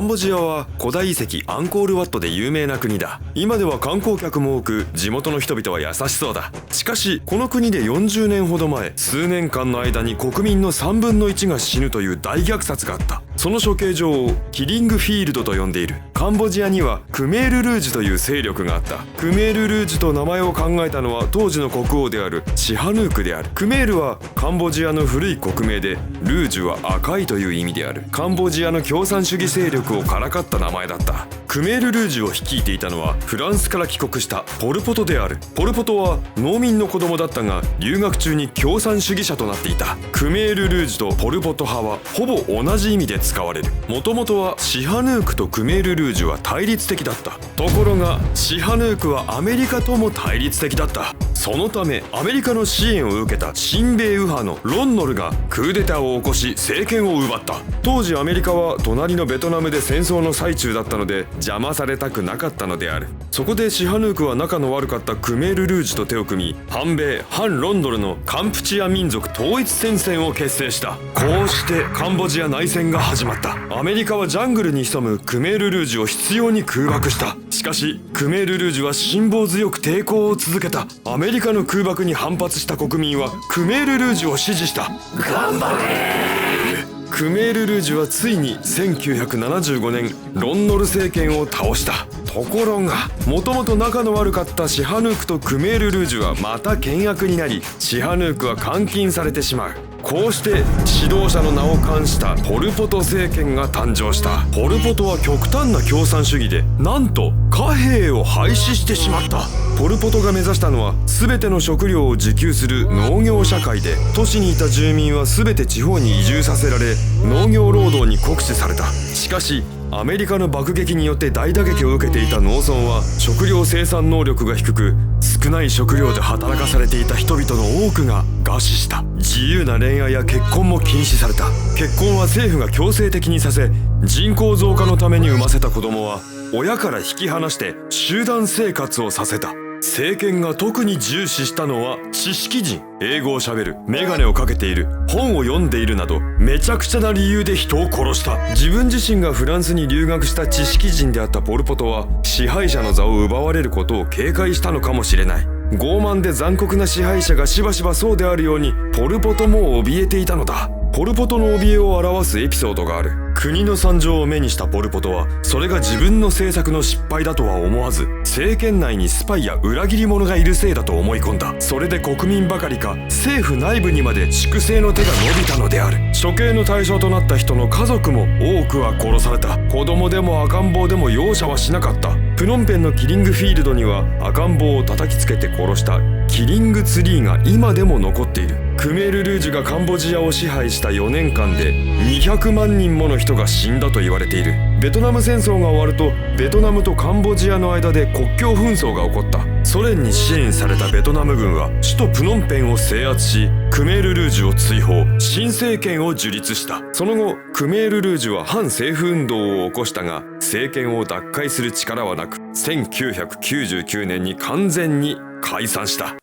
ボジアは古代遺跡アンコールワットで有名な国だ。今では観光客も多く、地元の人々は優しそうだ。しかしこの国で40年ほど前、数年間の間に国民の3分の1が死ぬという大虐殺があった。その処刑場をキリングフィールドと呼んでいる。カンボジアにはクメール・ルージュという勢力があった。クメール・ルージュと名前を考えたのは当時の国王であるシハヌークである。クメールはカンボジアの古い国名で、ルージュは赤いという意味である。カンボジアの共産主義勢力をからかった名前だった。クメール・ルージュを率いていたのはフランスから帰国したポル・ポトである。ポル・ポトは農民の子供だったが、留学中に共産主義者となっていた。クメール・ルージュとポル・ポト派はほぼ同じ意味で使われる。もともとはシハヌークとクメール・ルージュは対立的だった。ところがシハヌークはアメリカとも対立的だった。そのためアメリカの支援を受けた親米右派のロンノルがクーデターを起こし政権を奪った。当時アメリカは隣のベトナムで戦争の最中だったので邪魔されたくなかったのである。そこでシハヌークは仲の悪かったクメール・ルージュと手を組み、反米反ロンドルのカンプチア民族統一戦線を結成した。こうしてカンボジア内戦が始まった。アメリカはジャングルに潜むクメール・ルージュを執拗に空爆した。しかしクメール・ルージュは辛抱強く抵抗を続けた。アメリカの空爆に反発した国民はクメール・ルージュを支持した。頑張れ。クメール・ルージュはついに1975年ロンノル政権を倒した。ところがもともと仲の悪かったシハヌークとクメール・ルージュはまた険悪になり、シハヌークは監禁されてしまう。こうして指導者の名を冠したポル・ポト政権が誕生した。ポル・ポトは極端な共産主義で、なんと貨幣を廃止してしまった。ポル・ポトが目指したのは全ての食料を自給する農業社会で、都市にいた住民は全て地方に移住させられ、農業労働に酷使された。しかしアメリカの爆撃によって大打撃を受けていた農村は食料生産能力が低く、少ない食料で働かされていた人々の多くが餓死した。自由な恋愛や結婚も禁止された。結婚は政府が強制的にさせ、人口増加のために産ませた子供は親から引き離して集団生活をさせた。政権が特に重視したのは知識人。英語を喋る、メガネをかけている、本を読んでいるなどめちゃくちゃな理由で人を殺した。自分自身がフランスに留学した知識人であったポル・ポトは支配者の座を奪われることを警戒したのかもしれない。傲慢で残酷な支配者がしばしばそうであるように、ポル・ポトも怯えていたのだ。ポル・ポトの怯えを表すエピソードがある。国の惨状を目にしたポル・ポトはそれが自分の政策の失敗だとは思わず、政権内にスパイや裏切り者がいるせいだと思い込んだ。それで国民ばかりか政府内部にまで粛清の手が伸びたのである。処刑の対象となった人の家族も多くは殺された。子供でも赤ん坊でも容赦はしなかった。プノンペンのキリングフィールドには赤ん坊を叩きつけて殺したキリングツリーが今でも残っている。クメール・ルージュがカンボジアを支配した4年間で200万人もの人が死んだと言われている。ベトナム戦争が終わるとベトナムとカンボジアの間で国境紛争が起こった。ソ連に支援されたベトナム軍は首都プノンペンを制圧し、クメール・ルージュを追放、新政権を樹立した。その後クメール・ルージュは反政府運動を起こしたが、政権を奪回する力はなく、1999年に完全に解散した。